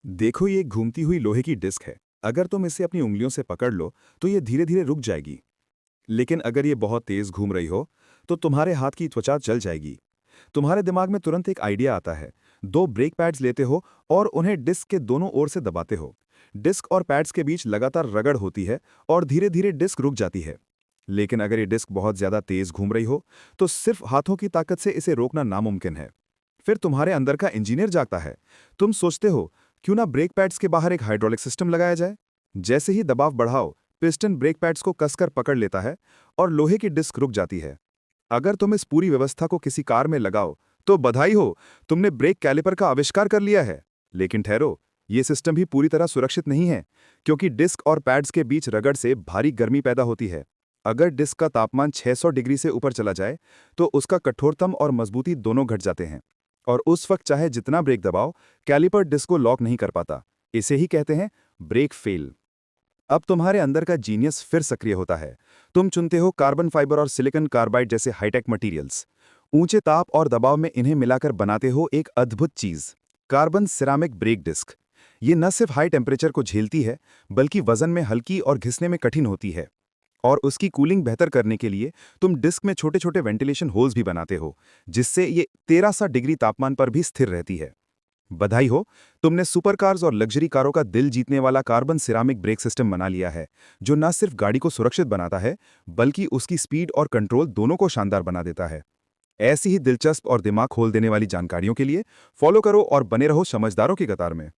देखो, ये एक घूमती हुई लोहे की डिस्क है। अगर तुम इसे अपनी उंगलियों से पकड़ लो तो ये धीरे धीरे रुक जाएगी। लेकिन अगर ये बहुत तेज घूम रही हो तो तुम्हारे हाथ की त्वचा जल जाएगी। तुम्हारे दिमाग में तुरंत एक आइडिया आता है। दो ब्रेक पैड्स लेते हो और उन्हें डिस्क के दोनों ओर से दबाते हो। डिस्क और पैड्स के बीच लगातार रगड़ होती है और धीरे धीरे डिस्क रुक जाती है। लेकिन अगर ये डिस्क बहुत ज्यादा तेज घूम रही हो तो सिर्फ हाथों की ताकत से इसे रोकना नामुमकिन है। फिर तुम्हारे अंदर का इंजीनियर जागता है। तुम सोचते हो, क्यों ना ब्रेक पैड्स के बाहर एक हाइड्रोलिक सिस्टम लगाया जाए। जैसे ही दबाव बढ़ाओ, पिस्टन ब्रेक पैड्स को कसकर पकड़ लेता है और लोहे की डिस्क रुक जाती है। अगर तुम इस पूरी व्यवस्था को किसी कार में लगाओ तो बधाई हो, तुमने ब्रेक कैलिपर का आविष्कार कर लिया है। लेकिन ठहरो, ये सिस्टम भी पूरी तरह सुरक्षित नहीं है, क्योंकि डिस्क और पैड्स के बीच रगड़ से भारी गर्मी पैदा होती है। अगर डिस्क का तापमान 600 डिग्री से ऊपर चला जाए तो उसका कठोरतम और मजबूती दोनों घट जाते हैं, और उस वक्त चाहे जितना ब्रेक दबाओ, कैलिपर डिस्क को लॉक नहीं कर पाता। इसे ही कहते हैं ब्रेक फेल। अब तुम्हारे अंदर का जीनियस फिर सक्रिय होता है। तुम चुनते हो कार्बन फाइबर और सिलिकॉन कार्बाइड जैसे हाईटेक मटेरियल्स। ऊंचे ताप और दबाव में इन्हें मिलाकर बनाते हो एक अद्भुत चीज, कार्बन सिरामिक ब्रेक डिस्क। ये न सिर्फ हाई टेम्परेचर को झेलती है, बल्कि वजन में हल्की और घिसने में कठिन होती है। और उसकी कूलिंग बेहतर करने के लिए तुम डिस्क में छोटे छोटे वेंटिलेशन होल्स भी बनाते हो, जिससे ये 1300 डिग्री तापमान पर भी स्थिर रहती है। बधाई हो, तुमने सुपर कार्स और लग्जरी कारों का दिल जीतने वाला कार्बन सिरामिक ब्रेक सिस्टम बना लिया है, जो न सिर्फ गाड़ी को सुरक्षित बनाता है, बल्कि उसकी स्पीड और कंट्रोल दोनों को शानदार बना देता है। ऐसी ही दिलचस्प और दिमाग खोल देने वाली जानकारियों के लिए फॉलो करो और बने रहो समझदारों की कतार में।